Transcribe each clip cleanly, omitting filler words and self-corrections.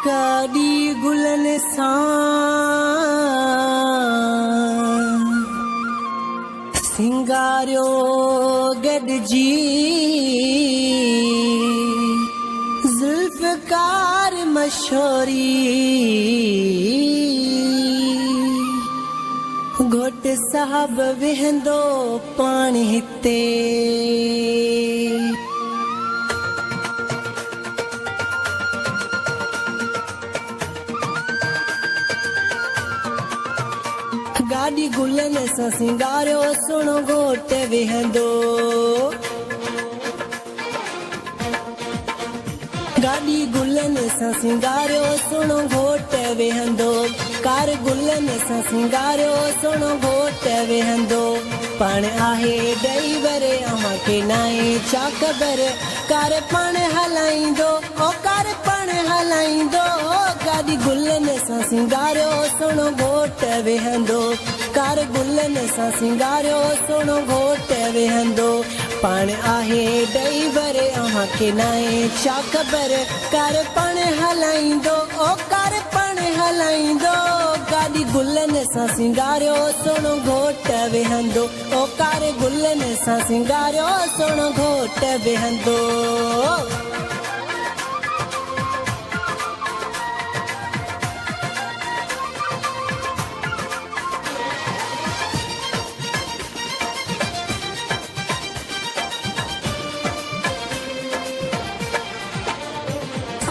गाड़ी गुलन सां सिंगारियो गॾिजी ज़ुल्फ़कार मशहूरी घोट साहब वेहंदो पाणी हिते गाड़ी गुलन सां सिंगारियो सुणो घोट वेहंदो गाड़ी गुलन सां सिंगारियो सुणो घोट वेहंदो कार गुलन सां सिंगारियो सुणो घोट वेहंदो पाण आहे ड्राइवर अव्हांखे नाहे छा ख़बर कार पाण हलाईंदो ओ कार पाण हलाईंदो गाड़ी गुलन सां सिंगारियो सुणो घोट वेहंदो कार गुलन सां सिंगारियो सुणो घोट वेहंदो पाण आहे ड्राइवर अव्हांखे नाहे छा ख़बर कार पाण हलाईंदो ओ कार पाण हलाईंदो गाड़ी गुलन सां सिंगारियो सुणो घोट वेहंदो ओ कार गुलन सां सिंगारियो सुणो घोट वेहंदो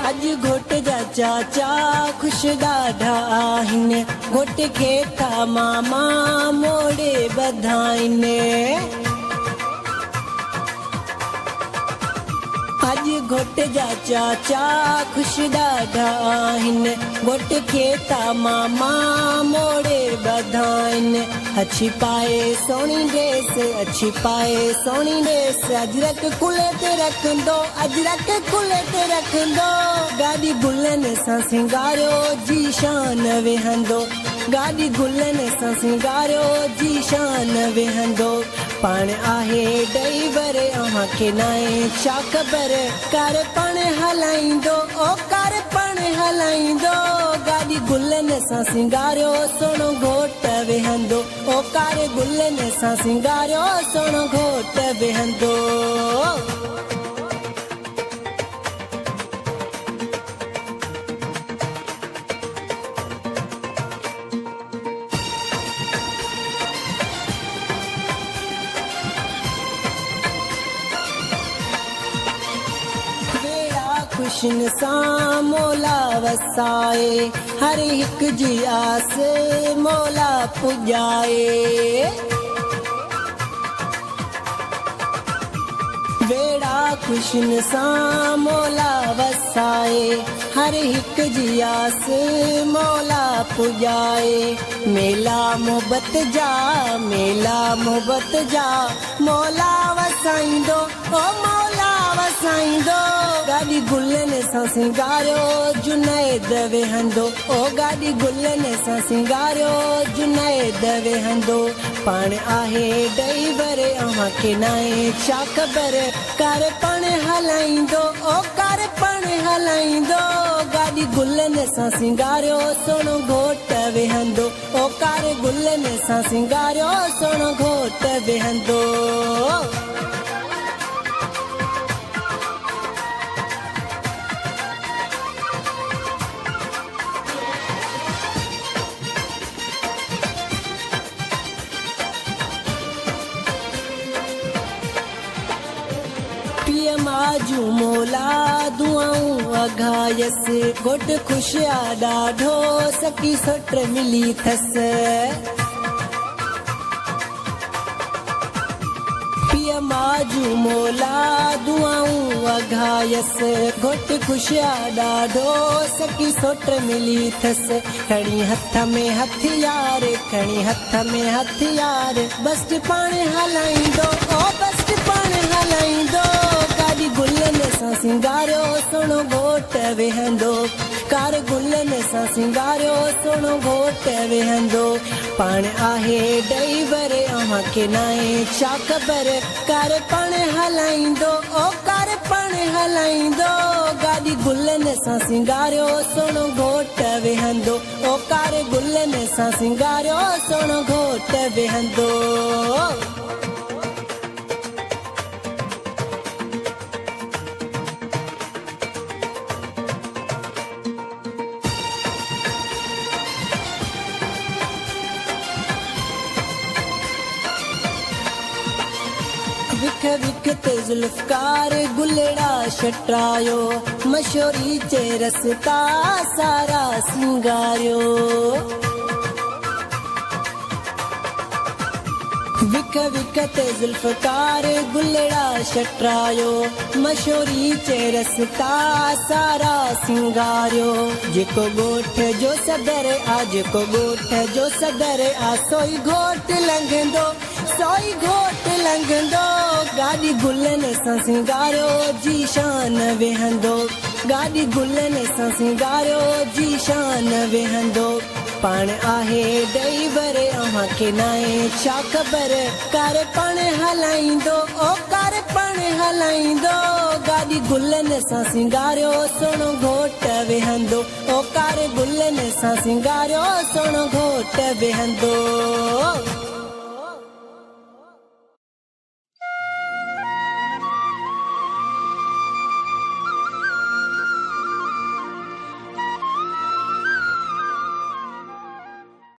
अज घोट जा चाचा खुश ॾाढा आहिनि घोट खे था मामा मोड़े बधाइनि अज घोट जा चाचा खुश ॾाढा आहिनि घोट खे था मामा मोड़े बधाइनि अच्छी पाए सोनी ड्रेस अच्छी पाए सोनी ड्रेस अजरक कुले ते रखंदो अजरक कुले ते रखंदो गाड़ी गुलन सां सिंगारियो जी शान वेहंदो गाड़ी गुलन सां सिंगारियो जी शान वेहंदो पाण आहे ड्राइवर अव्हांखे नाहे छा ख़बर कार पाण हलाईंदो ओ कार पाण हलाईंदो गाड़ी गुलन सां सिंगारियो सुणो घोट वेहंदो ओ कार गुलन सां सिंगारियो सुणो घोट वेहंदो खुशन सां मौला वसाए हर हिक जी आस मौला पुॼाए बेड़ा खुशन सां मौला वसाए हर हिक जी आस मौला पुॼाए मेला मोहबत जा मौला वसाईंदो ओ मौला वसाईंदो गाड़ी गुलन सां सिंगारियो जुनैद वेहंदो ओ गाड़ी गुलन सां सिंगारियो जुनैद वेहंदो पाण आहे ड्राइवर अव्हांखे नाहे छा ख़बर कार पाण हलाईंदो ओ कार पाण हलाईंदो गाड़ी गुलन सां सिंगारियो सुणो घोट वेहंदो ओ कार गुलन सां सिंगारियो सुणो घोट वेहंदो माजू मौला दुआऊं अघायस घोट खुशिया ॾाढो सकी सट मिली थस पिय माजू मौला दुआऊं अघायस घोट खुशिया ॾाढो सकी सट मिली थस खणी हथ में हथियार बस्ट पाण हलाईंदो ओ बस्ट पाण हलाईंदो गाड़ी गुलन सां सिंगारियो सुणो घोट वेहंदो कार गुलन सां सिंगारियो सुणो घोट वेहंदो पाण आहे ड्राइवर अव्हांखे नाहे छा ख़बर कार पाण हलाईंदो ओ कार पाण हलाईंदो गाॾी गुलनि सां सिंगारियो सोनो घोट वेहंदो ओ कार गुलनि सां सिंगारियो सोनो घोट वेहंदो विख विख ते जुल्फकार गुलड़ा शटरायो मशहूरी चे रस्ता सारा सिंगारियो विख विख ते जुल्फकार गुलड़ा शटरायो मशहूरी चे रस्ता सारा सिंगारियो जेको गोठ जो सदर आ जेको गोठ जो सदर आ सोई घोट लंघंदो सोई घोट लंघंदो गाॾी गुलनि सां सिंगारियो जी शान वेहंदो गाॾी गुलनि सां सिंगारियो जी शान वेहंदो पाण आहे ड्राइवर अव्हांखे नाहे छा ख़बर कार पाण हलाईंदो ओ कार पाण हलाईंदो गाॾी गुलनि सां सिंगारियो सोनो घोट वेहंदो ओ कार गुलनि सां सिंगारियो सोनो घोट वेहंदो